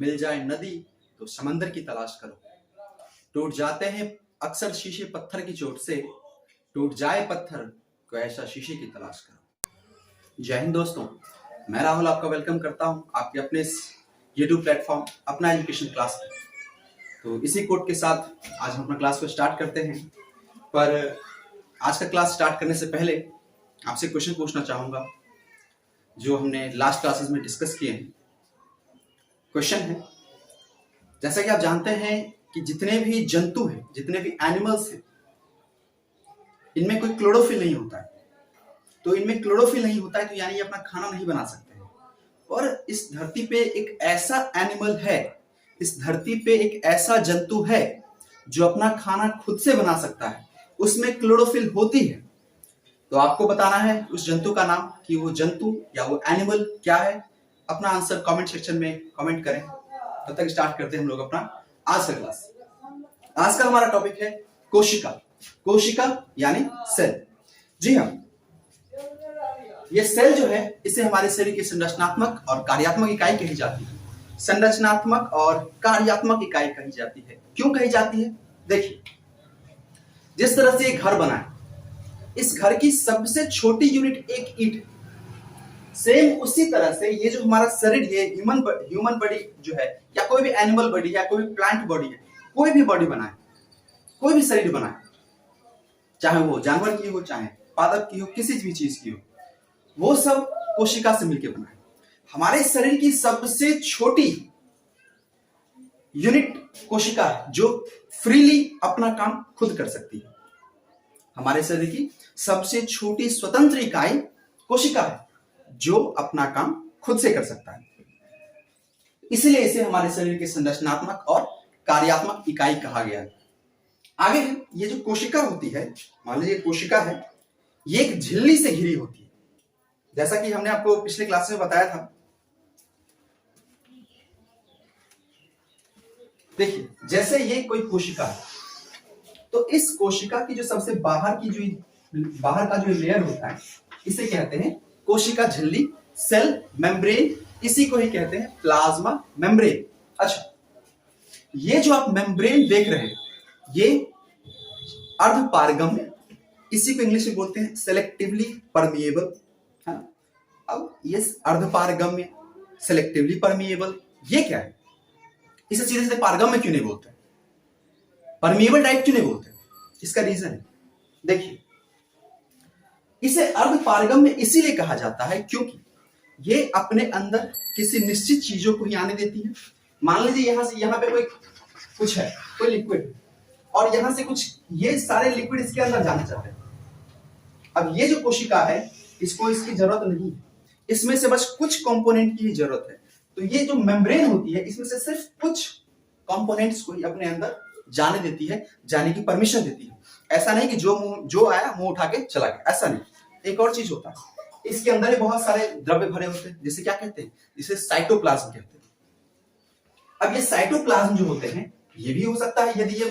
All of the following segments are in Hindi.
मिल जाए नदी तो समंदर की तलाश करो। टूट जाते हैं अक्सर शीशे पत्थर की चोट से, टूट जाए पत्थर तो ऐसा शीशे की तलाश करो। जय हिंद दोस्तों, मैं राहुल आपका वेलकम करता हूं आपके अपने इस यूट्यूब प्लेटफॉर्म अपना एजुकेशन क्लास में। तो इसी कोट के साथ आज हम अपना क्लास को स्टार्ट करते हैं। पर आज का क्लास स्टार्ट करने से पहले आपसे क्वेश्चन पूछना चाहूंगा जो हमने लास्ट क्लासेस में डिस्कस किए हैं। क्वेश्चन है, जैसा कि आप जानते हैं कि जितने भी जंतु हैं, जितने भी एनिमल्स हैं, इनमें कोई क्लोरोफिल नहीं होता है। तो इनमें क्लोरोफिल नहीं होता है तो यानी ये अपना खाना नहीं बना सकते हैं। और इस धरती पे एक ऐसा एनिमल है, इस धरती पे एक ऐसा जंतु है जो अपना खाना खुद से बना सकता है, उसमें क्लोरोफिल होती है। तो आपको बताना है उस जंतु का नाम, कि वो जंतु या वो एनिमल क्या है। अपना आंसर कमेंट सेक्शन में कमेंट करें। तब तक स्टार्ट करते हैं हम लोग अपना आज का क्लास। आज का हमारा टॉपिक है कोशिका। कोशिका यानी सेल। जी हाँ, ये सेल जो है इसे हमारे शरीर की संरचनात्मक और कार्यात्मक इकाई कही जाती है। संरचनात्मक और कार्यात्मक इकाई कही जाती है। क्यों कही जाती है? देखिए, जिस तरह से ये घर बना है, इस घर की सबसे छोटी यूनिट एक ईंट है। सेम उसी तरह से ये जो हमारा शरीर है, ह्यूमन बॉडी जो है, या कोई भी एनिमल बॉडी या कोई भी प्लांट बॉडी है, कोई भी बॉडी बनाए, कोई भी शरीर बनाए, चाहे वो जानवर की हो, चाहे पादप की हो, किसी भी चीज की हो, वो सब कोशिका से मिलकर बना है। हमारे शरीर की सबसे छोटी यूनिट कोशिका है जो फ्रीली अपना काम खुद कर सकती है। हमारे शरीर की सबसे छोटी स्वतंत्र इकाई कोशिका है जो अपना काम खुद से कर सकता है। इसलिए इसे हमारे शरीर के संरचनात्मक और कार्यात्मक इकाई कहा गया है। आगे है, ये जो कोशिका होती है, मान लीजिए कोशिका है, ये एक झिल्ली से घिरी होती है। जैसा कि हमने आपको पिछले क्लास में बताया था। देखिए, जैसे ये कोई कोशिका है, तो इस कोशिका की जो सबसे बाहर का जो लेयर होता है, इसे कहते हैं कोशिका झिल्ली, सेल मेम्ब्रेन। इसी को ही कहते हैं प्लाज्मा मेम्ब्रेन। अच्छा, ये जो आप मेम्ब्रेन देख रहे हैं, ये अर्धपारगम्य, इसी को इंग्लिश में बोलते हैं सेलेक्टिवली परमिएबल, है ना। अब ये अर्धपारगम्य, सेलेक्टिवली परमिएबल, ये क्या है? इसे सीधे सीधे पारगम्य क्यों नहीं बोलते, परमिएबल टाइप क्यों नहीं बोलते? इसका रीजन है, देखिए, इसे अर्धपारगम्य इसीलिए कहा जाता है क्योंकि ये अपने अंदर किसी निश्चित चीजों को ही आने देती है। मान लीजिए यहां पे कोई कुछ है, कोई लिक्विड, और यहां से कुछ, ये सारे लिक्विड इसके अंदर जाना चाहते हैं। अब ये जो कोशिका है, इसको इसकी जरूरत नहीं है, इसमें से बस कुछ कंपोनेंट की ही जरूरत है। तो ये जो मेम्ब्रेन होती है, इसमें से सिर्फ कुछ कंपोनेंट्स को ही अपने अंदर जाने देती है, जाने की परमिशन देती है। ऐसा नहीं कि जो आया मुंह उठा के चला गया, ऐसा नहीं। एक और चीज होता है, इसके अंदर ही बहुत सारे द्रव्य भरे होते हैं, जिसे क्या कहते हैं? जिसे साइटोप्लाज्म कहते हैं। अब ये साइटोप्लाज्म जो होते हैं, ये भी हो सकता है, यदि ये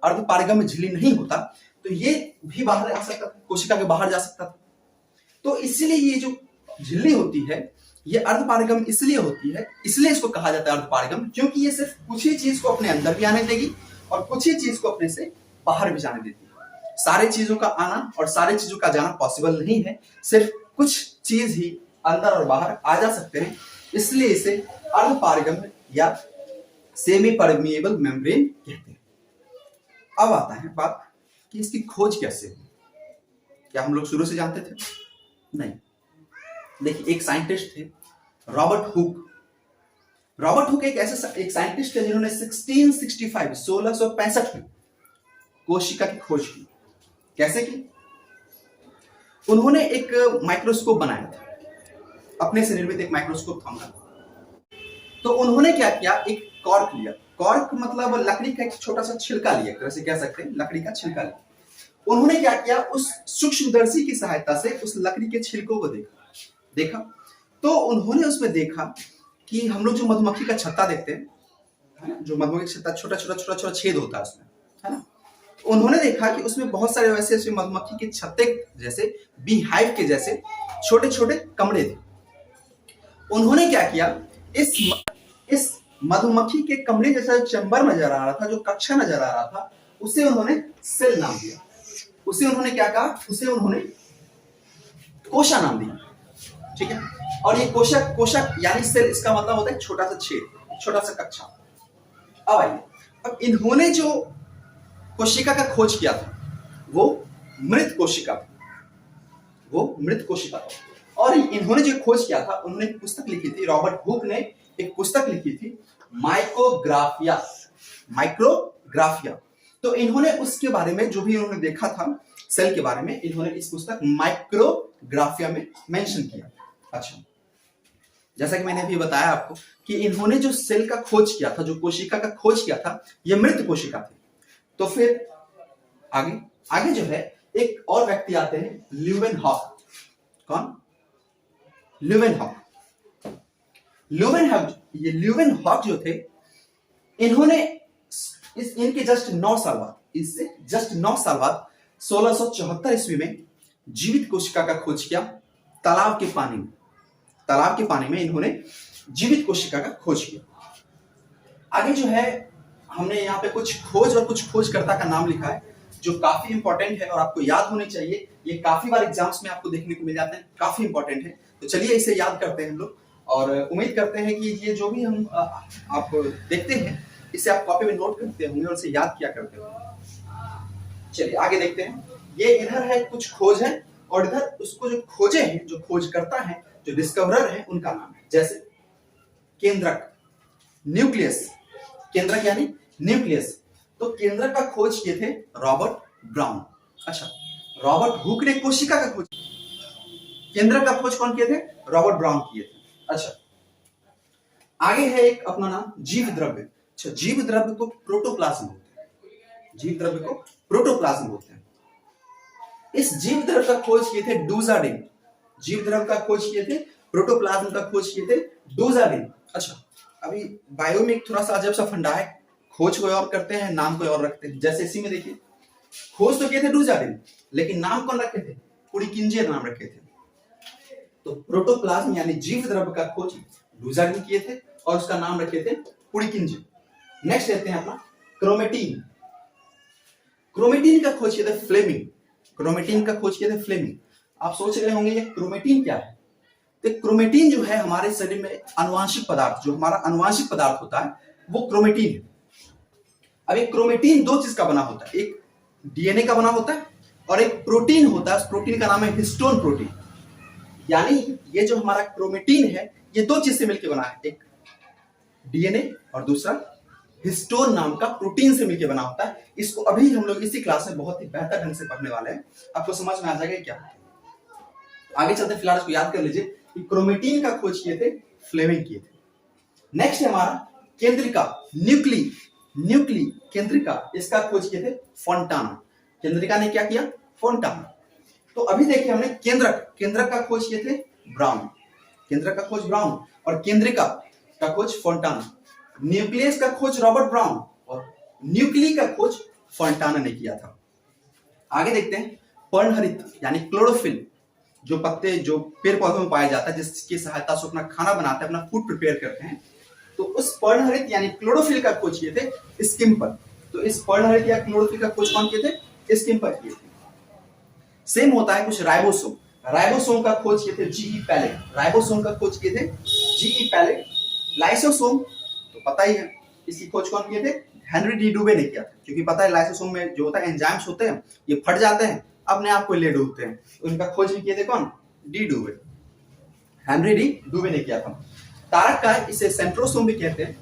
अर्धपारगम्य झिल्ली नहीं होता तो ये भी बाहर आ सकता था, कोशिका के बाहर जा सकता था। तो इसलिए ये जो झिल्ली होती है, ये अर्धपारगम्य इसलिए होती है, इसलिए इसको कहा जाता है अर्धपारगम्य, क्योंकि ये सिर्फ कुछ ही चीज को अपने अंदर भी आने देगी और कुछ ही चीज को अपने से बाहर भी जाने देती है। सारे चीजों का आना और सारे चीजों का जाना पॉसिबल नहीं है, सिर्फ कुछ चीज ही अंदर और बाहर आ जा सकते हैं। इसलिए इसे अर्धपारगम्य या सेमी परमिएबल मेम्ब्रेन कहते हैं। अब आता है बात कि इसकी खोज कैसे हुई। क्या हम लोग शुरू से जानते थे? नहीं। देखिए, एक साइंटिस्ट थे, रॉबर्ट हुक। रॉबर्ट हुक एक साइंटिस्ट थे जिन्होंने 1665 में कोशिका की खोज की। कैसे की? उन्होंने एक माइक्रोस्कोप बनाया था, अपने शरीर में एक माइक्रोस्कोप था उनका। तो उन्होंने क्या किया, एक कॉर्क लिया। कॉर्क मतलब लकड़ी का एक छोटा सा छिलका लिया, वैसे कह सकते हैं, लकड़ी का छिलका लिया। उन्होंने क्या किया, उस सूक्ष्मदर्शी की सहायता से उस लकड़ी के छिलकों को देखा। तो उन्होंने उसमें देखा कि हम लोग जो मधुमक्खी का छत्ता देखते हैं, है ना, जो मधुमक्खी का छत्ता छोटा छोटा छेद होता है उसमें, है ना। उन्होंने देखा कि उसमें बहुत सारे वैसे मधुमक्खी के छत्ते जैसे, बी हाइव के जैसे छोटे छोटे कमरे थे। उन्होंने क्या किया, इस मधुमक्खी के कमरे जैसा चैम्बर नजर आ रहा था, जो कक्षा नजर आ रहा था, उसे उन्होंने सेल नाम दिया। उसे उन्होंने क्या कहा? उसे उन्होंने कोशा नाम दिया। ठीक है, और ये कोशक कोशक यानी सेल, इसका मतलब होता है छोटा सा छेद, छोटा सा कक्षा। अब आइए, अब इन्होंने जो कोशिका का खोज किया था वो मृत कोशिका था, वो मृत कोशिका था। और इन्होंने जो खोज किया था, उन्होंने एक पुस्तक लिखी थी, रॉबर्ट हुक ने एक पुस्तक लिखी थी, माइक्रोग्राफिया। माइक्रोग्राफिया। तो इन्होंने उसके बारे में जो भी इन्होंने देखा था सेल के बारे में, इन्होंने इस पुस्तक माइक्रोग्राफिया में मेंशन किया। अच्छा, जैसा कि मैंने अभी बताया आपको कि इन्होंने जो सेल का खोज किया था, जो कोशिका का खोज किया था, ये मृत कोशिका थी। तो फिर आगे आगे जो है एक और व्यक्ति आते हैं, ल्यूवेनहॉक। कौन? ल्यूवेनहॉक। ये ल्यूवेनहॉक जो थे, इन्होंने इनके जस्ट 9 साल बाद, इससे जस्ट 9 साल बाद 1674 ईस्वी में जीवित कोशिका का खोज किया तालाब के पानी में। तालाब के पानी में इन्होंने जीवित कोशिका का खोज किया। आगे जो है हमने यहाँ पे कुछ खोज और कुछ खोजकर्ता का नाम लिखा है, जो काफी इंपॉर्टेंट है और आपको याद होने चाहिए। ये काफी बार एग्जाम्स में आपको देखने को मिल जाते हैं, काफी इंपॉर्टेंट है। तो चलिए इसे याद करते हैं हम लोग, और उम्मीद करते हैं कि ये जो भी हम आप देखते हैं, इसे आप कॉपी में नोट करते होंगे और इसे याद किया करते होंगे। चलिए आगे देखते हैं। ये इधर है कुछ खोज है, और इधर उसको जो खोजे हैं, जो खोजकर्ता है, जो डिस्कवरर है, उनका नाम है। जैसे केंद्रक, न्यूक्लियस। केंद्रक यानी न्यूक्लियस। तो केंद्रक का खोज किए थे रॉबर्ट ब्राउन। अच्छा, रॉबर्ट हुक ने कोशिका का खोज, केंद्रक का खोज कौन किए थे? रॉबर्ट ब्राउन किए थे। अच्छा, आगे है एक अपना नाम जीव द्रव्य। अच्छा, जीव द्रव्य को प्रोटोप्लाज्म बोलते हैं। जीव द्रव्य को प्रोटोप्लाज्म बोलते हैं। इस जीव द्रव्य का खोज किए थे डूजार्डिन। जीव द्रव्य का खोज किए थे, प्रोटोप्लाज्म का खोज किए थे डूजार्डिन। अच्छा, अभी बायो में थोड़ा सा अजब सा फंडा है, खोज कोई और करते हैं, नाम कोई और रखते हैं। जैसे इसी में देखिए, खोज तो किए थे डूजार्डिन, लेकिन नाम कौन रखे थे? पुरीकिंजे नाम रखे थे। तो प्रोटोप्लाज्म यानी जीव द्रव्य का खोज डूजार्डिन किए थे और उसका नाम रखे थे पुरीकिंजे। नेक्स्ट लेते हैं अपना क्रोमेटीन। क्रोमेटीन का खोज किए थे फ्लेमिंग। क्रोमेटीन का खोज किए थे फ्लेमिंग। आप सोच रहे होंगे ये क्रोमेटीन क्या है? तो क्रोमेटीन जो है हमारे शरीर में आनुवांशिक पदार्थ, जो हमारा आनुवांशिक पदार्थ होता है, वो क्रोमेटीन है। अब एक क्रोमेटीन दो चीज का बना होता है, एक डीएनए का बना होता है और एक प्रोटीन होता है। उस प्रोटीन का नाम है हिस्टोन प्रोटीन। यानी ये जो हमारा क्रोमेटीन है, ये दो चीज से मिलकर बना है, एक डीएनए और दूसरा हिस्टोन नाम का प्रोटीन से मिलकर बना होता है। इसको अभी हम लोग इसी क्लास में बहुत ही बेहतर ढंग से पढ़ने वाले हैं, आपको समझ में आ जाएगा क्या। आगे चलते फिलहाल इसको याद कर लीजिए कि क्रोमेटीन का खोज किए थे फ्लेमिंग किए थे। नेक्स्ट है हमारा केंद्रिका, न्यूक्ली केंद्रिका, इसका खोज किए थे फोंटाना। केंद्रिका ने क्या किया? फोंटाना। तो अभी देखिए हमने केंद्रक का खोज किए थे ब्राउन, केंद्रक का खोज ब्राउन, और केंद्रिका का खोज फोंटाना। न्यूक्लियस का खोज रॉबर्ट ब्राउन और न्यूक्ली का खोज फोंटाना ने किया था। आगे देखते हैं पर्णहरित यानी क्लोरोफिल, जो पत्ते जो पेड़ पौधों में पाया जाता है, जिसकी सहायता से अपना खाना बनाते हैं, अपना फूड प्रिपेयर करते हैं। तो उस पर्णहरित यानी क्लोरोफिल का खोज किए थे स्किम्पर। तो इस पर्णहरित या क्लोरोफिल का खोज कौन किए थे? स्किम्पर किए थे। सेम होता है कुछ राइबोसोम। राइबोसोम का खोज किए थे जीई पैलेट। राइबोसोम का खोज किए थे जीई पैलेट। लाइसोसोम तो पता ही है, इसकी खोज कौन किए थे? हेनरी डी डुबे ने किया था। क्योंकि पता है लाइसोसोम में जो होता है एंजाइम्स होते हैं, ये फट जाते हैं, अपने आप को ले डूबते हैं। उनका खोज भी किए थे कौन? डी डुबे, हेनरी डी डुबे ने किया था। तारक का, इसे सेंट्रोसोम भी कहते हैं।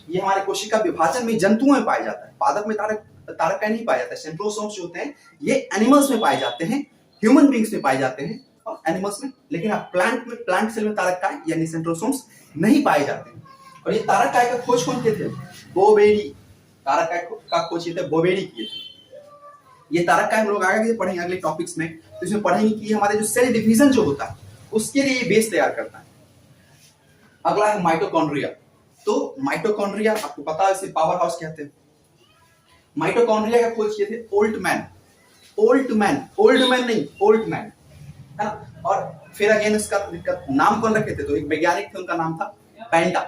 ये हमारे कोशिका विभाजन में जंतुओं में पाया जाता है, पादप में तारक का नहीं पाया जाता है। सेंट्रोसोम्स जो होते हैं ये एनिमल्स में पाए जाते हैं, ह्यूमन बींग्स में पाए जाते हैं और एनिमल्स में। लेकिन आप प्लांट सेल में तारक काय यानी सेंट्रोसोम्स नहीं पाए जाते हैं। और ये तारक काय का खोज कौन किए थे? बोबेडी। तारक काय का खोज किए थे बोबेडी किए थे। ये तारक काय हम लोग आगे पढ़ेंगे अगले टॉपिक्स में, तो इसमें पढ़ेंगे कि हमारे जो सेल डिवीजन जो होता है उसके लिए ये बेस तैयार करता है। अगला है माइटोकॉन्ड्रिया। तो माइटोकॉन्ड्रिया आपको पता है इसे पावर हाउस कहते हैं। माइटोकॉन्ड्रिया का खोज किए थे ओल्टमैन नहीं, ओल्टमैन, है ना। और फिर अगेन इसका नाम कौन रखे थे? तो एक वैज्ञानिक थे, उनका नाम था पेंटा।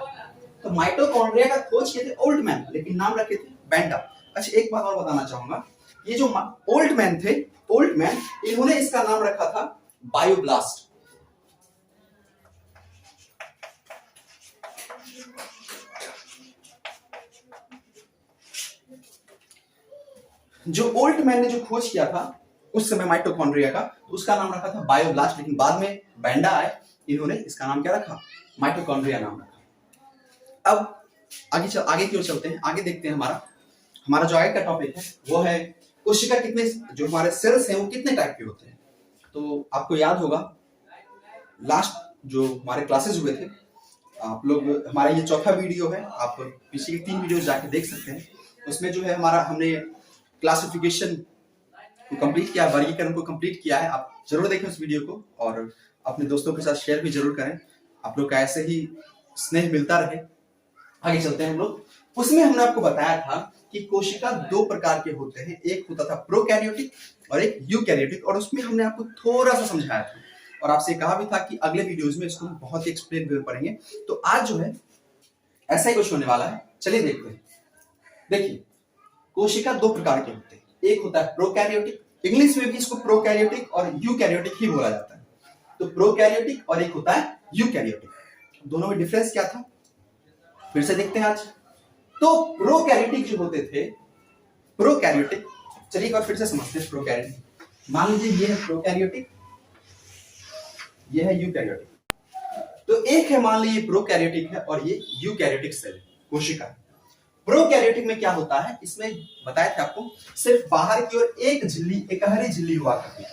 तो माइटोकॉन्ड्रिया का खोज किए थे ओल्ड मैन, लेकिन नाम रखे थे बेंडा। अच्छा, एक बात और बताना चाहूंगा, ये जो ओल्ड मैन थे, ओल्ड मैन, इन्होंने इसका नाम रखा था बायोब्लास्ट। जो ओल्ड मैन ने जो खोज किया था उस समय माइटोकॉन्ड्रिया का, तो उसका नाम रखा था बायोब्लास्ट, लेकिन बाद में बेंडा आए, इन्होंने इसका नाम क्या रखा, माइटोकॉन्ड्रिया नाम रखा। अब आगे क्यों चलते हैं, आगे देखते हैं हमारा जो आगे का टॉपिक है वो है कोशिका कितने, जो हमारे सेल्स हैं वो कितने टाइप के होते हैं। तो आपको याद होगा लास्ट जो हमारे क्लासेस हुए थे, आप लोग, हमारा ये चौथा वीडियो है, आप पीछे के 3 वीडियो जाके देख सकते हैं। उसमें जो है हमने क्लासिफिकेशन को कंप्लीट किया, वर्गीकरण को कंप्लीट किया है। आप जरूर देखें उस वीडियो को और अपने दोस्तों के साथ शेयर भी जरूर करें, आप लोग का ऐसे ही स्नेह मिलता रहे। आगे चलते हैं हम लोग। उसमें हमने आपको बताया था कि कोशिका 2 प्रकार के होते हैं, एक होता था प्रोकैरियोटिक और एक यूकैरियोटिक, और उसमें हमने आपको थोड़ा सा समझाया था और आपसे कहा भी था कि अगले वीडियोस में इसको बहुत ही एक्सप्लेन कर पाएंगे। तो आज जो है ऐसा ही कुछ होने वाला है, चलिए देखते हैं। देखिए, कोशिका 2 प्रकार के होते हैं, एक होता है प्रोकैरियोटिक, इंग्लिश में भी इसको प्रोकैरियोटिक और यूकैरियोटिक ही बोला जाता है। तो प्रोकैरियोटिक और एक होता है यूकैरियोटिक, दोनों में डिफरेंस क्या था फिर से देखते हैं आज। तो प्रोकैरियोटिक जो होते थे, प्रोकैरियोटिक, चलिए एक बार फिर से समझते हैं प्रोकैरियोटिक। मान लीजिए ये है प्रोकैरियोटिक, ये है यूकैरियोटिक। तो एक है, मान लीजिए प्रोकैरियोटिक है और ये यूकैरियोटिक सेल कोशिका। प्रोकैरियोटिक में क्या होता है, इसमें बताया था आपको, सिर्फ बाहर की ओर एक झिल्ली, एकहरी झिल्ली हुआ करती है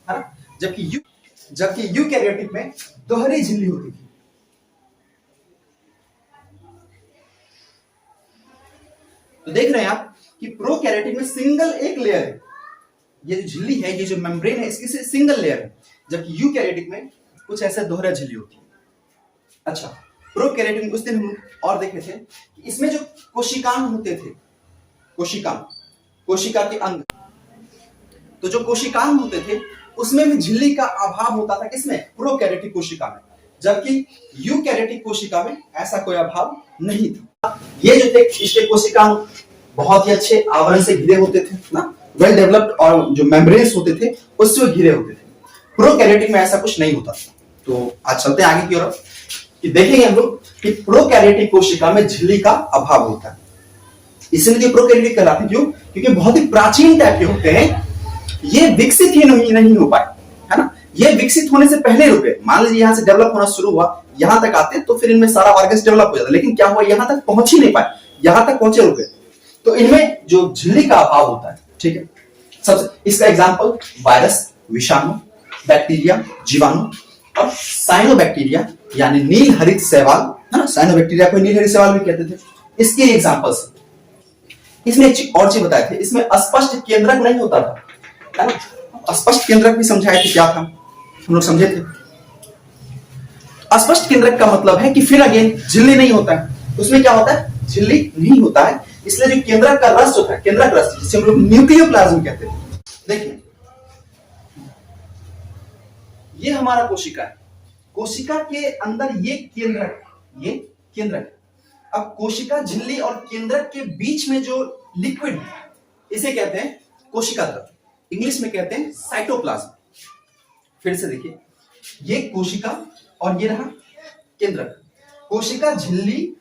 ना, जबकि यूकैरियोटिक में दोहरी झिल्ली होती थी। तो देख रहे हैं आप कि प्रोकैरियोटिक में सिंगल एक लेयर है, ये जो झिल्ली है, ये जो मेम्ब्रेन है, इसकी सिंगल लेयर है, जबकि यूकैरियोटिक में कुछ ऐसे दोहरा झिल्ली होती है। अच्छा, प्रोकैरियोटिक में उस दिन हम और देखे थे कि इसमें जो कोशिकांग होते थे, कोशिका के अंग, तो जो कोशिकांग होते थे उसमें भी झिल्ली का अभाव होता था, किसमें, प्रोकैरियोटिक कोशिका में, जबकि यूकैरियोटिक कोशिका में ऐसा कोई अभाव नहीं था। ये जो थे इसके कोशिकांग बहुत ही अच्छे आवरण से घिरे होते थे ना, वेल डेवलप्ड, और जो मेम्ब्रेन्स होते थे उससे घिरे होते थे। प्रोकैरियोटिक में ऐसा कुछ नहीं होता। तो आज चलते हैं आगे की ओर कि देखेंगे हम लोग कि प्रोकैरियोटिक कोशिका में झिल्ली का अभाव होता है, इसलिए प्रोकैरियोटिक कहलाते हैं। क्यों? क्योंकि बहुत ही प्राचीन टाइप के होते हैं, ये विकसित ही नहीं हो पाए, है ना, ये विकसित होने से पहले रुके। मान लीजिए यहां से डेवलप होना शुरू हुआ, यहां तक आते तो फिर इनमें सारा ऑर्गन्स डेवलप हो जाता, लेकिन क्या हुआ, यहां तक पहुंच ही नहीं पाए, यहां तक पहुंचे रुके। तो इनमें जो झिल्ली का अभाव होता है, ठीक है। सबसे इसका एग्जांपल वायरस, विषाणु, बैक्टीरिया, जीवाणु और साइनोबैक्टीरिया यानी नील हरित शैवाल, है ना, साइनोबैक्टीरिया को नील हरित शैवाल भी कहते थे, इसके एग्जांपल्स। इसमें एक और चीज बताए थे, इसमें अस्पष्ट केंद्रक नहीं होता था, है ना। अस्पष्ट केंद्रक भी समझाए थे, क्या था हम लोग समझे थे। अस्पष्ट केंद्रक का मतलब है कि फिर अगेन झिल्ली नहीं होता है, उसमें क्या होता है, झिल्ली नहीं होता है, इसलिए जो केंद्रक का रस होता है, केंद्रक रस, जिसे हम लोग न्यूक्लियोप्लाज्म कहते हैं। देखिए, ये हमारा कोशिका है, कोशिका के अंदर ये केंद्रक। अब कोशिका झिल्ली और केंद्रक के बीच में जो लिक्विड, इसे कहते हैं कोशिका द्रव्य, इंग्लिश में कहते हैं साइटोप्लाज्म। फिर से देखिए, ये कोशिका और ये रहा केंद्रक। कोशिका झिल्ली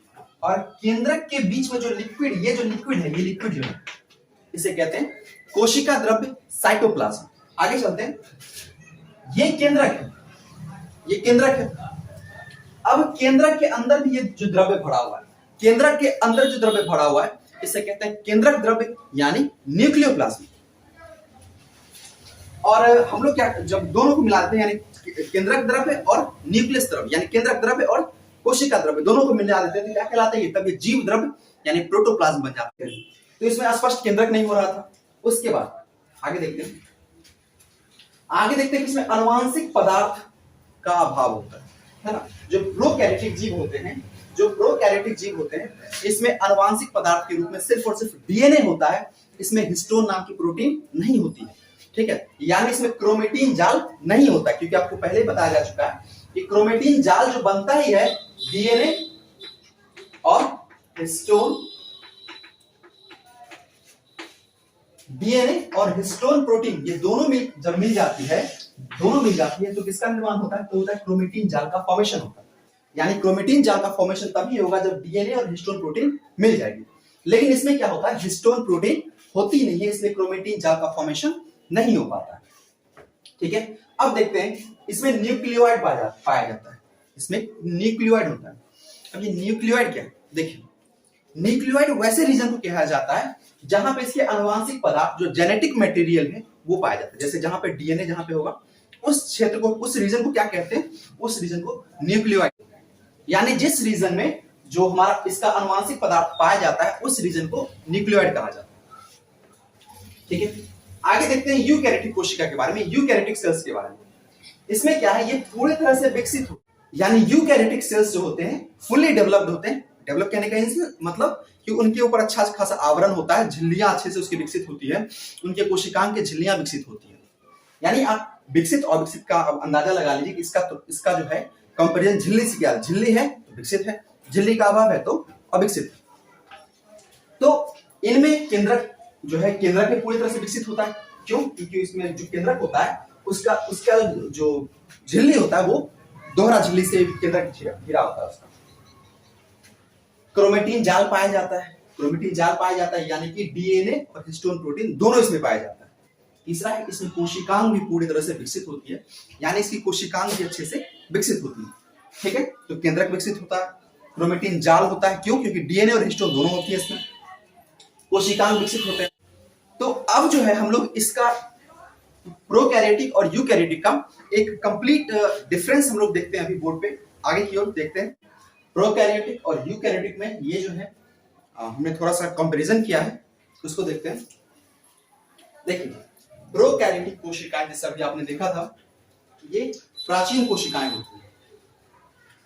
और केंद्रक के बीच में जो लिक्विड, ये जो लिक्विड है, ये लिक्विड जो है, इसे कहते हैं कोशिका द्रव्य, साइटोप्लाज्म। आगे चलते हैं, ये केंद्रक है, ये केंद्रक है। अब केंद्रक के अंदर भी ये जो द्रव्य भरा हुआ है, केंद्रक के अंदर जो द्रव्य भरा हुआ है, इसे कहते हैं केंद्रक द्रव्य यानी न्यूक्लियोप्लाज्म। और हम लोग क्या, जब दोनों को मिलाते हैं, यानी केंद्रक द्रव्य और न्यूक्लियस द्रव्य, यानी केंद्रक द्रव्य और कोशिका द्रव्य, दोनों को मिला देते हैं, तो क्या कहलाते हैं, तब ये जीव द्रव्य यानी प्रोटोप्लाज्म बन जाते हैं। तो इसमें अस्पष्ट केंद्रक नहीं हो रहा था। उसके बाद आगे देखते हैं, कि इसमें आनुवांशिक पदार्थ का अभाव होता है ना। जो प्रोकैरियोटिक जीव होते हैं, इसमें आनुवांशिक पदार्थ के रूप में सिर्फ और सिर्फ डीएनए होता है, इसमें हिस्टोन नाम की प्रोटीन नहीं होती है, ठीक है। यानी इसमें क्रोमेटिन जाल नहीं होता, क्योंकि आपको पहले बताया जा चुका है कि क्रोमेटिन जाल जो बनता ही है डीएनए और हिस्टोन, डीएनए और हिस्टोन प्रोटीन ये दोनों जब मिल जाती है, तो किसका निर्माण होता है? तो होता है क्रोमेटिन जाल का फॉर्मेशन होता है। यानी क्रोमेटिन जाल का फॉर्मेशन तभी होगा जब डीएनए और हिस्टोन प्रोटीन मिल जाएगी। लेकिन इसमें क्या होता है? हिस्टोन प्रोटीन होती नहीं है, इसलिए क्रोमेटिन जाल का फॉर्मेशन नहीं हो पाता है। ठीक है, अब देखते हैं इसमें न्यूक्लियोइड पाया जाता है। इसमें न्यूक्लियोइड होता है। अब ये न्यूक्लियोइड क्या है? देखिए, न्यूक्लियोइड वैसे रीजन को कहा जाता है जहां पे इसके आनुवांशिक पदार्थ जो जेनेटिक मटेरियल है वो पाया जाता है। जैसे जहां पे डीएनए जहां पे होगा उस क्षेत्र को, उस रीजन को क्या कहते हैं? उस रीजन को न्यूक्लियोइड, यानी जिस रीजन में जो हमारा इसका आनुवांशिक पदार्थ पाया जाता है उस रीजन को न्यूक्लियोइड कहा जाता है। ठीक है, आगे देखते हैं यूकैरियोटिक कोशिका के बारे में, यूकैरियोटिक सेल्स के बारे में। इसमें क्या है? ये पूरी तरह से विकसित हो, यानी यूकैरियोटिक सेल्स जो होते हैं फुल्ली डेवलप्ड होते हैं। डेवलप कहने का मतलब कि उनके ऊपर अच्छा खासा आवरण होता है, झिल्लियां अच्छे से उसकी विकसित होती है, उनके कोशिकांग की झिल्लियां विकसित होती है। यानी आप विकसित और विकसित का अंदाजा लगा लीजिए कि इसका जो है कंपैरिजन झिल्ली से किया। झिल्ली है तो विकसित है, झिल्ली का अभाव है तो अविकसित है। तो इनमें केंद्रक जो है, केंद्रक भी पूरी तरह से विकसित होता है। क्यों? क्योंकि इसमें जो केंद्रक होता है उसका जो झिल्ली होता है वो दोहरा झिल्ली से केंद्रक घिरा होता है उसका। क्रोमेटिन जाल पाया जाता है, यानी कि डीएनए और हिस्टोन प्रोटीन दोनों इसमें पाया जाता है। तीसरा है, इसमें कोशिकांग भी पूरी तरह से विकसित होती है, यानी इसकी कोशिकांग भी अच्छे से विकसित होती है। ठीक है, तो केंद्रक विकसित होता है, क्रोमेटिन जाल होता है। क्यों? क्योंकि डीएनए और हिस्टोन दोनों होती है इसमें, कोशिकांग विकसित होते हैं। तो अब जो है हम लोग इसका प्रोकैरियोटिक और यूकैरियोटिक का एक कंप्लीट डिफरेंस हम लोग देखते हैं अभी बोर्ड पे, आगे की ओर देखते हैं। प्रोकैरियोटिक और यूकैरियोटिक में ये जो है हमने थोड़ा सा कंपैरिजन किया है, उसको देखते हैं। देखिए, प्रोकैरियोटिक कोशिकाएं जैसे अभी आपने देखा था ये प्राचीन कोशिकाएं होती हैं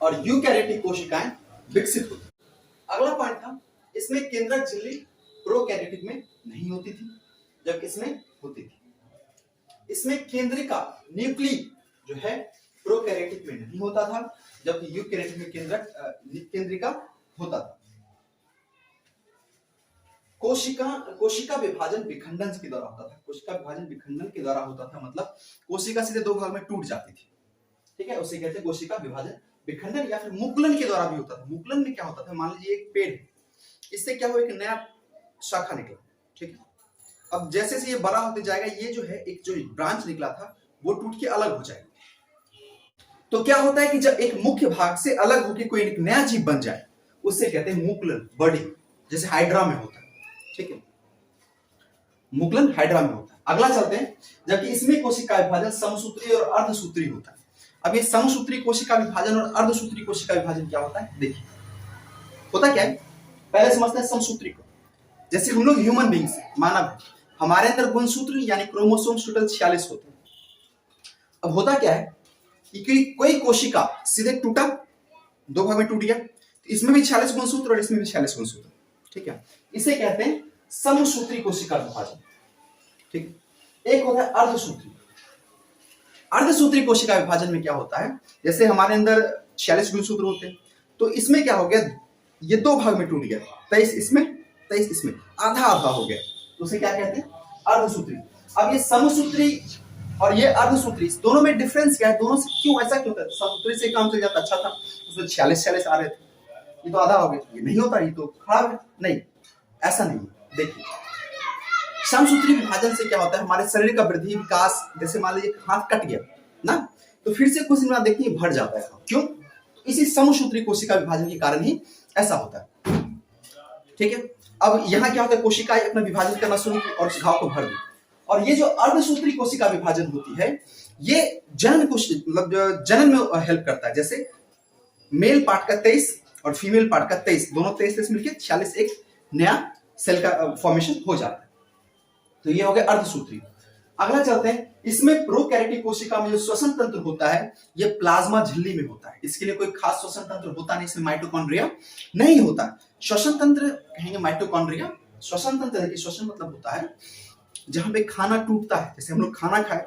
और यूकैरियोटिक कोशिकाएं विकसित होती हैं। अगला पॉइंट था, इसमें केंद्रक झिल्ली प्रोकैरियोटिक में नहीं होती थी, जबकि इसमें होती थी। इसमें केंद्रिका न्यूक्ली जो है प्रोकैरियोटिक में नहीं होता था, जबकि यूकैरियोटिक में केंद्रिका होता था। कोशिका विभाजन विखंडन के द्वारा होता था। कोशिका विभाजन विखंडन के द्वारा होता था, मतलब कोशिका सीधे दो भाग में टूट जाती थी। ठीक है, उसे कहते हैं कोशिका विभाजन विखंडन, या फिर मुकुलन के द्वारा भी होता था। मुकुलन में क्या होता था? मान लीजिए एक पेड़ है, इससे क्या हुआ, एक नया शाखा निकला। ठीक है, अब जैसे से ये बड़ा होते जाएगा, ये जो है एक जो ब्रांच निकला था वो टूट के अलग हो जाएगा। तो क्या होता है कि जब एक मुख्य भाग से अलग होकर कोई एक नया जीव बन जाए उससे कहते हैं मुकुलन, बर्डिंग, जैसे हाइड्रा में होता है। ठीक है, मुकुलन हाइड्रा में होता है। अगला चलते हैं, जबकि इसमें कोशिका विभाजन समसूत्री और अर्धसूत्री होता है। अब ये समसूत्री कोशिका विभाजन और अर्धसूत्री कोशिका विभाजन क्या होता है? देखिए, होता क्या है, पहले समझते हैं समसूत्री को। जैसे हम लोग ह्यूमन बींग्स, मानव, हमारे अंदर गुणसूत्र यानी क्रोमोसोम्स टोटल 46 होते हैं। अब होता क्या है कि कोई कोशिका सीधे टूटा, दो भाग में टूट गया, तो इसमें भी 46 गुणसूत्र और इसमें भी 46 गुणसूत्र। ठीक है, इसे कहते हैं समसूत्री कोशिका विभाजन। ठीक, एक होता है अर्धसूत्री। अर्धसूत्री कोशिका विभाजन में क्या होता है, जैसे हमारे अंदर 46 गुणसूत्र होते हैं, तो इसमें क्या हो गया, ये दो भाग में टूट गया, 23 इसमें 23 इसमें, आधा आधा हो गया, तो उसे क्या कहते हैं? अर्धसूत्री। अब ये समसूत्री और ये अर्धसूत्री, दोनों में डिफरेंस क्या है? दोनों से क्यों ऐसा क्यों होता है? समसूत्री से काम चल जाता, अच्छा था, उसमें 46 आ रहे थे, ये तो आधा हो गया, ये नहीं होता, ये तो खराब है। नहीं, ऐसा नहीं। देखिए, समसूत्री विभाजन से क्या होता है, हमारे शरीर का वृद्धि विकास, जैसे मान लीजिए हाथ कट गया ना, तो फिर से कुछ दिन बाद देखिए भर जाता है। क्यों? इसी समसूत्री कोशिका विभाजन के कारण ही ऐसा होता है। ठीक है, अब यहाँ क्या होता है, कोशिका अपना विभाजन करना शुरू की और घाव को भर दी। और ये जो अर्धसूत्री कोशिका विभाजन होती है, ये जनन को मतलब जनन में हेल्प करता है। जैसे मेल पार्ट का 23 और फीमेल पार्ट का 23, दोनों 23 मिलकर 46 एक नया सेल का फॉर्मेशन हो जाता है। तो ये हो गया अर्धसूत्री। अगला चलते हैं, इसमें प्रोकैरियोटिक कोशिका में जो श्वसन तंत्र होता है ये प्लाज्मा झिल्ली में होता है। इसके लिए कोई खास श्वसन तंत्र होता नहीं, इसमें माइटोकॉन्ड्रिया नहीं होता। श्वसन तंत्र कहेंगे माइटोकॉन्ड्रिया। श्वसन तंत्र है कि श्वसन मतलब होता है जहां पे खाना टूटता है, जैसे हम लोग खाना खाए,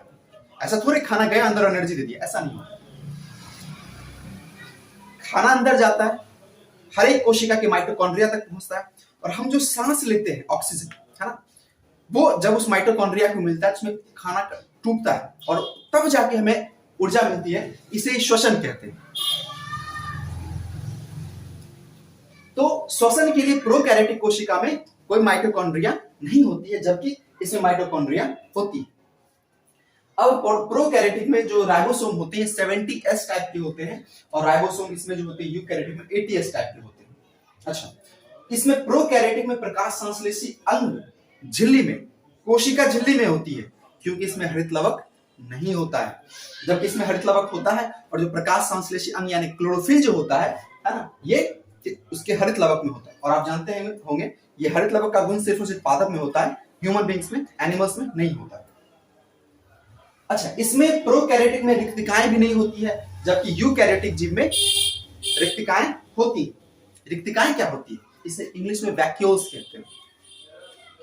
ऐसा थोड़े खाना गया अंदर एनर्जी दे दिया, ऐसा नहीं होता। खाना अंदर जाता है, हर एक कोशिका के माइटोकॉन्ड्रिया तक पहुंचता है। और हम जो सांस लेते हैं ऑक्सीजन, है ना, वो जब उस माइटोकॉन्ड्रिया को मिलता है उसमें खाना टूटता है और तब जाके हमें ऊर्जा मिलती है, इसे श्वसन कहते हैं। तो श्वसन के लिए प्रोकैरियोटिक कोशिका में कोई माइटोकॉन्ड्रिया नहीं होती है, जबकि इसमें माइटोकॉन्ड्रिया होती है। अब प्रोकैरियोटिक में जो राइबोसोम होते हैं 70S टाइप के होते हैं, और राइबोसोम इसमें जो होते हैं यूकैरियोटिक में 80S टाइप के होते हैं। अच्छा, इसमें प्रोकैरियोटिक में प्रकाश संश्लेषी अंग झिल्ली में, कोशिका झिल्ली में होती है, क्योंकि इसमें हरित लवक नहीं होता है, जबकि इसमें हरित लवक होता है। और जो प्रकाश संश्लेषी अंग यानी क्लोरोफिल जो होता है ना, ये उसके हरित लवक में होता है। और आप जानते होंगे ये हरित लवक का गुण सिर्फ और सिर्फ पादप में होता है, ह्यूमन बींग्स में, एनिमल्स में नहीं होता है। अच्छा, इसमें प्रोकैरियोटिक में रिक्तिकाएं भी नहीं होती है, जबकि यूकैरियोटिक जीव में रिक्तिकाएं होती है। रिक्तिकाएं क्या होती है? इसे इंग्लिश में वैक्यूल्स कहते हैं।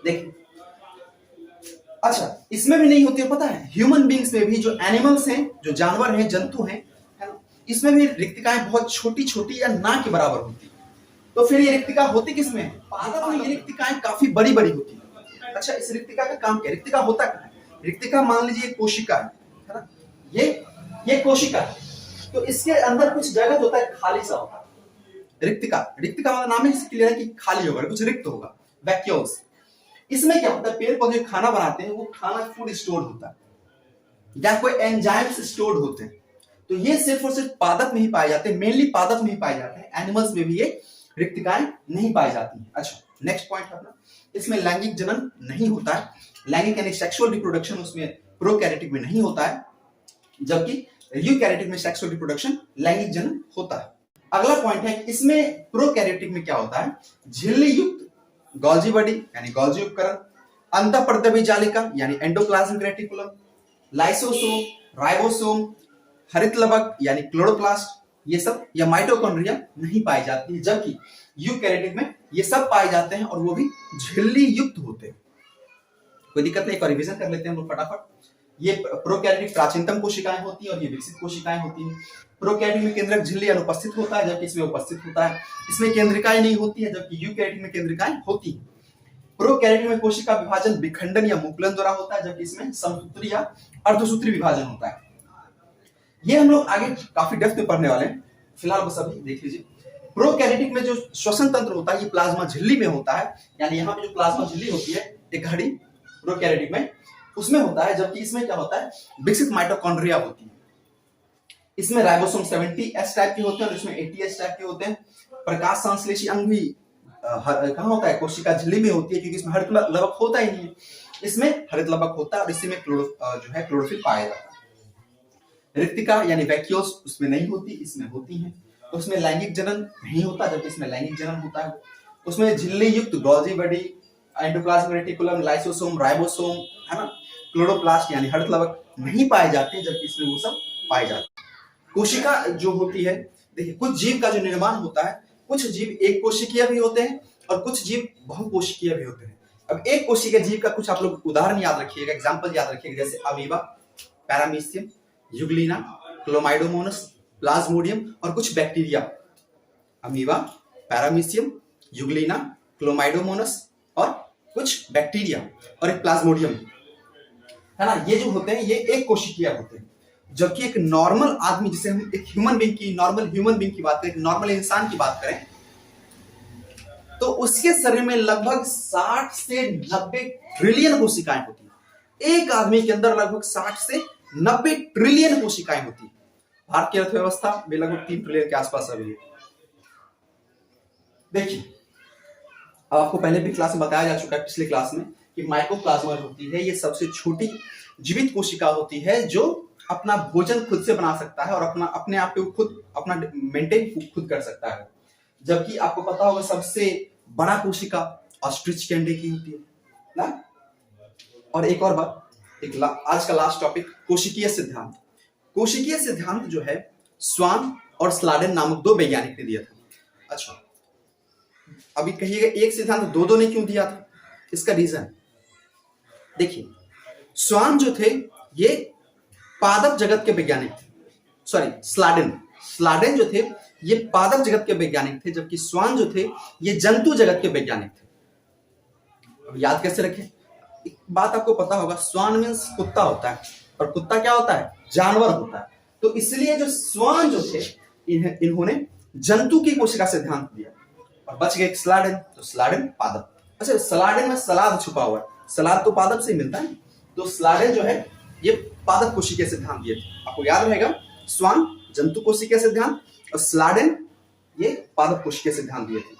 देखिए, अच्छा, इसमें भी नहीं होती है, पता है, ह्यूमन बींग्स में भी, जो एनिमल्स हैं, जो जानवर हैं, जंतु हैं, है ना, इसमें भी रिक्तिकाएं बहुत छोटी छोटी या ना के बराबर होती है। तो फिर ये रिक्तिका होती किसमें है? पादप में ये रिक्तिकाएं काफी बड़ी बड़ी होती है। अच्छा, इस रिक्तिका का काम क्या है? रिक्तिका होता क्या है? रिक्तिका मान लीजिए कोशिका है ना, ये कोशिका है, तो इसके अंदर कुछ जगह होता है, खाली सा होता है। रिक्तिका वाला नाम है, इसके लिए है कि खाली होगा, कुछ रिक्त होगा, वैक्यूल्स। इसमें क्या होता है, पेड़ पौधे खाना बनाते हैं, वो खाना फूड स्टोर होता है या कोई एंजाइम्स स्टोर होते हैं। तो ये सिर्फ और सिर्फ पादप में ही पाए जाते हैं, मेनली पादप में ही पाए जाते हैं, एनिमल्स में भी ये रिक्तिकाएं नहीं पाई जाती हैं। अच्छा, नेक्स्ट पॉइंट अपना, इसमें लैंगिक जनन नहीं होता है। लैंगिक यानी सेक्सुअल रिप्रोडक्शन उसमें प्रोकैरियोटिक में नहीं होता है, जबकि यूकैरियोटिक में सेक्सुअल रिप्रोडक्शन, लैंगिक जनन होता है। अगला पॉइंट है, इसमें प्रोकैरियोटिक में क्या होता है, झिल्ली युक्त गोल्जी बॉडी यानी गोल्जी उपकरण, अंतःपर्दवी जालिका यानी एंडोप्लाज्मिक रेटिकुलम, लाइसोसोम, राइबोसोम, हरित लवक यानी क्लोरोप्लास्ट, ये सब या माइटोकॉन्ड्रिया नहीं पाई जाती है, जबकि यूकैरियोटिक में ये सब पाए जाते हैं और वो भी झिल्ली युक्त होते हैं। कोई दिक्कत नहीं, एक रिवीजन कर लेते हैं हम लोग फटाफट। ये प्रोकैरियोटिक प्राचीनतम कोशिकाएं होती है और ये विकसित कोशिकाएं होती हैं। प्रोकैरियोटिक में केंद्रक झिल्ली अनुपस्थित होता है, जबकि इसमें उपस्थित होता है। इसमें केंद्रिकाएं नहीं होती है, जबकि यूकैरियोटिक में केंद्रिकाएं होती हैं। प्रोकैरियोटिक में कोशिका विभाजन विखंडन या मुकुलन द्वारा होता है, जबकि इसमें समसूत्री या अर्धसूत्री विभाजन होता है। ये हम लोग आगे काफी डेप्थ में पढ़ने वाले हैं, फिलहाल बस अभी देख लीजिए। प्रोकैरियोटिक में जो श्वसन तंत्र होता है ये प्लाज्मा झिल्ली में होता है, यानी यहाँ पे जो प्लाज्मा झिल्ली होती है एक घड़ी प्रोकैरियोटिक में उसमें होता है, जबकि इसमें क्या होता है, विकसित माइटोकॉन्ड्रिया होती है। इसमें राइबोसोम 70S टाइप के होते हैं और इसमें 80S टाइप के होते हैं। प्रकाश संश्लेषी अंग भी कहाँ होता है, कोशिका झिल्ली में होती है, क्योंकि इसमें हरित लवक होता ही नहीं है। इसमें हरित लवक होता है और इसी में क्लोरोफिल पाया जाता है। रिक्तिका यानी वैक्यूल्स उसमें नहीं होती, इसमें होती हैं। तो उसमें लैंगिक जनन नहीं होता, जबकि इसमें लैंगिक जनन होता है। उसमें झिल्ली युक्त Golgi body, endoplasmic reticulum, lysosome, ribosome, है ना, क्लोरोप्लास्ट यानी हरित लवक नहीं पाए जाते, जबकि इसमें वो सब पाए जाते हैं। कोशिका जो होती है, देखिए, कुछ जीव का जो निर्माण होता है, कुछ जीव एक कोशिकीय भी होते हैं और कुछ जीव बहुकोशिकीय भी होते हैं। अब एक कोशिकीय जीव का कुछ आप लोग उदाहरण याद रखिएगा, एग्जांपल याद रखिएगा, जैसे अमीबा, पैरामीशियम, यूग्लिना, क्लोमाइडोमोनस, प्लाज्मोडियम और कुछ बैक्टीरिया। अमीबा, पैरामीशियम, यूग्लिना, क्लोमाइडोमोनस और कुछ बैक्टीरिया और एक प्लाज्मोडियम, है ना, ये जो होते हैं ये एक कोशिकीय होते हैं। जबकि एक नॉर्मल आदमी, जिसे हम एक ह्यूमन बीइंग की, नॉर्मल ह्यूमन बीइंग की बात करें, नॉर्मल इंसान की बात करें, तो उसके शरीर में लगभग 60 से 90 ट्रिलियन कोशिकाएं होती हैं। एक आदमी के अंदर लगभग 60 से 90 ट्रिलियन कोशिकाएं होती है। भारत की अर्थव्यवस्था में लगभग 3 ट्रिलियन के आसपास अभी है। देखिए, अब आपको पहले भी क्लास में बताया जा चुका है, पिछले क्लास में, कि माइकोप्लाज्मा होती है, ये सबसे छोटी जीवित कोशिका होती है जो अपना भोजन खुद से बना सकता है और अपने आप को खुद अपना मेंटेन खुद कर सकता है। जबकि आपको पता होगा सबसे बड़ा कोशिका ऑस्ट्रिच के अंडे की होती है ना। और एक और बात, आज का लास्ट टॉपिक, कोशिकीय सिद्धांत। कोशिकीय सिद्धांत जो है स्वान और स्लाडेन नामक 2 वैज्ञानिक ने दिया था। अच्छा, अभी कहिएगा एक सिद्धांत दो ने क्यों दिया था? इसका रीजन देखिए, स्वान जो थे ये पादप जगत के वैज्ञानिक थे, सॉरी स्लाडेन जो थे ये पादप जगत के वैज्ञानिक थे, जबकि स्वान जो थे ये जंतु जगत के वैज्ञानिक थे। अब याद कैसे रखें, एक बात आपको पता होगा, स्वान मीन्स कुत्ता होता है, और कुत्ता क्या होता है, जानवर होता है। तो इसलिए जो स्वान जो थे इन्होंने जंतु की कोशिका से ध्यान दिया, और बच गए स्लाडेन, तो स्लाडेन पादप। अच्छा, स्लाडेन में सलाद छुपा हुआ है, सलाद तो पादप से ही मिलता है, तो स्लाडेन जो है ये पादप कोशिका से ध्यान दिए थे। आपको याद रहेगा, स्वान जंतु कोशिका से ध्यान, और स्लाडेन ये पादप कोशिका से ध्यान दिए थे।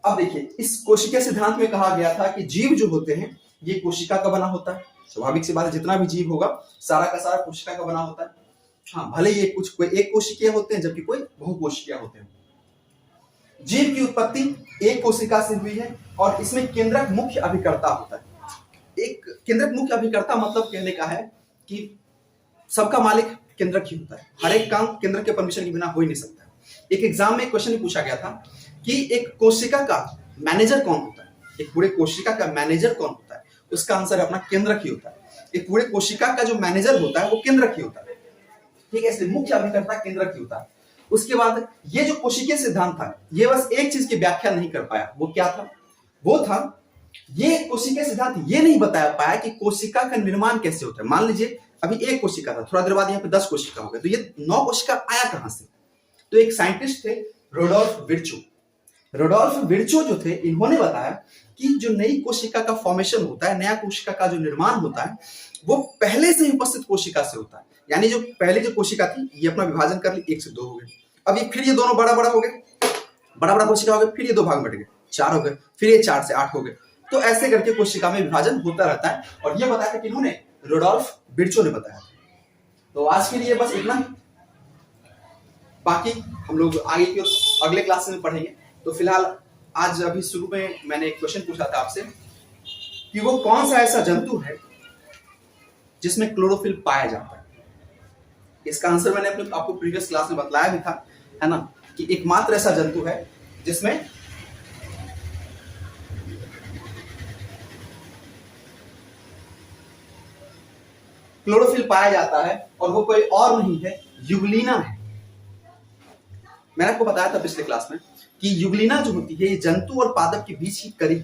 अब देखिए, इस कोशिका सिद्धांत में कहा गया था कि जीव जो होते हैं ये कोशिका का बना होता है। स्वाभाविक सी बात है, जितना भी जीव होगा सारा का सारा कोशिका का बना होता है। हाँ, भले ये कुछ कोई एक कोशिकीय होते हैं, जबकि कोई बहुकोशिकीय होते हैं। जीव की उत्पत्ति एक कोशिका से हुई है, और इसमें केंद्रक मुख्य अभिकर्ता होता है। एक केंद्रक मुख्य अभिकर्ता मतलब कहने का है कि सबका मालिक केंद्रक ही होता है, हर एक काम केंद्रक के परमिशन के बिना हो ही नहीं सकता। एक एग्जाम में एक क्वेश्चन पूछा गया था कि एक कोशिका का मैनेजर कौन होता है, एक पूरे कोशिका का मैनेजर कौन होता है, उसका आंसर अपना केंद्रक ही होता है। एक पूरे कोशिका का जो मैनेजर होता है वो केंद्रक ही होता है, ठीक है, इसलिए मुख्य अभिकर्ता केंद्रक ही होता है। उसके बाद ये जो कोशिकीय सिद्धांत था ये बस एक चीज की व्याख्या नहीं कर पाया, वो क्या था, वो था ये कोशिकीय सिद्धांत ये नहीं बता पाया कि कोशिका का निर्माण कैसे होता है। मान लीजिए अभी एक कोशिका था, थोड़ा देर बाद यहाँ पे 10 कोशिका हो गए, तो ये 9 कोशिका आया कहां से। तो एक साइंटिस्ट थे रोडोल्फ विर्चो। रोडोल्फ विर्चो जो थे इन्होंने बताया कि जो नई कोशिका का फॉर्मेशन होता है, नया कोशिका का जो निर्माण होता है, वो पहले से ही उपस्थित कोशिका से होता है। यानी जो पहले जो कोशिका थी ये अपना विभाजन कर ली, 1 से 2 हो गए, अब ये फिर ये दोनों बड़ा बड़ा हो गए, बड़ा बड़ा कोशिका हो गए, फिर ये 2 भाग में बट गए, 4 हो गए, फिर ये 4 से 8 हो गए। तो ऐसे करके कोशिका में विभाजन होता रहता है, और ये बताया था कि इन्होंने रोडोल्फ विर्चो ने बताया। तो आज के लिए बस इतना ही, बाकी हम लोग आगे की अगले क्लास में पढ़ेंगे। तो फिलहाल आज अभी शुरू में मैंने एक क्वेश्चन पूछा था आपसे कि वो कौन सा ऐसा जंतु है जिसमें क्लोरोफिल पाया जाता है। इसका आंसर मैंने अपने आपको प्रीवियस क्लास में बतलाया भी था, है ना, कि एकमात्र ऐसा जंतु है जिसमें क्लोरोफिल पाया जाता है, और वो कोई और नहीं है, यूग्लिना है। मैंने आपको बताया था पिछले क्लास में कि यूग्लिना जो होती है ये जंतु और पादप के बीच की कड़ी,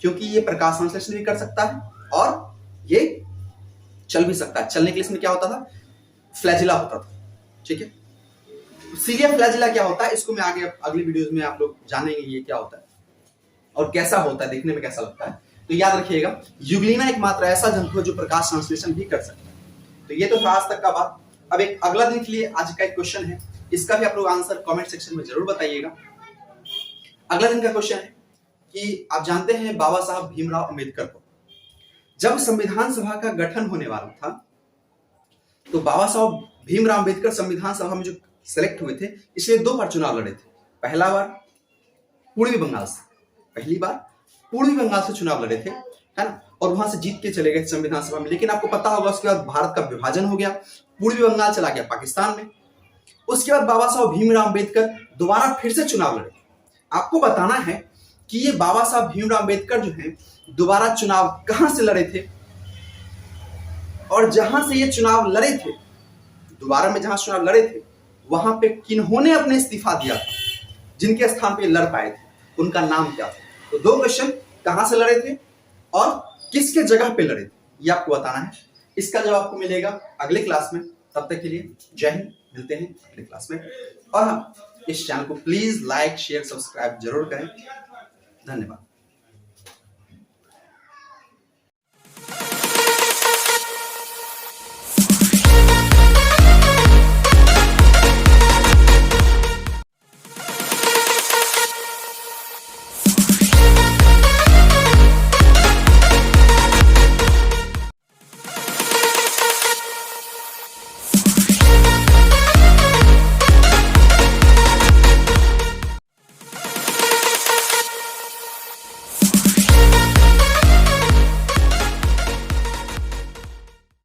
क्योंकि ये प्रकाश संश्लेषण भी कर सकता है और ये चल भी सकता है। चलने के लिए इसमें क्या होता था, फ्लैजिला होता था, ठीक है। सीरिया फ्लैजिला क्या होता है इसको मैं आगे अगली वीडियोस में आप लोग जानेंगे ये क्या होता है और कैसा होता है, देखने में कैसा लगता है। तो याद रखिएगा, यूग्लिना एकमात्र ऐसा जंतु है जो प्रकाश संश्लेषण भी कर सकता है। तो ये तो था आज तक का बात। अब एक अगला दिन के लिए आज का एक क्वेश्चन है, इसका भी आप लोग आंसर कमेंट सेक्शन में जरूर बताइएगा। अगला दिन का क्वेश्चन है कि आप जानते हैं बाबा साहब भीमराव अंबेडकर को जब संविधान सभा का गठन होने वाला था, तो बाबा साहब भीमराव अंबेडकर संविधान सभा में जो सेलेक्ट हुए थे इसलिए 2 बार चुनाव लड़े थे। पहला बार पूर्वी बंगाल से, पहली बार पूर्वी बंगाल से चुनाव लड़े थे, है ना, और वहां से जीत के चले गए संविधान सभा में। लेकिन आपको पता होगा उसके बाद भारत का विभाजन हो गया, पूर्वी बंगाल चला गया पाकिस्तान में। उसके बाद बाबा साहब भीमराव अंबेडकर दोबारा फिर से चुनाव लड़े। आपको बताना है कि ये बाबा साहब भीमराव अंबेडकर जो है दोबारा चुनाव कहां से लड़े थे, और जहां से ये चुनाव लड़े थे, दोबारा में जहां चुनाव लड़े थे वहां पे किन्होंने अपने इस्तीफा दिया था, जिनके स्थान पे लड़ पाए थे, उनका नाम क्या था। तो 2 क्वेश्चन, कहां से लड़े थे और किसके जगह पे लड़े थे, ये आपको बताना है। इसका जवाब आपको मिलेगा अगले क्लास में। तब तक के लिए जय हिंद, मिलते हैं अगले क्लास में। और हाँ, इस चैनल को प्लीज लाइक शेयर सब्सक्राइब जरूर करें। धन्यवाद।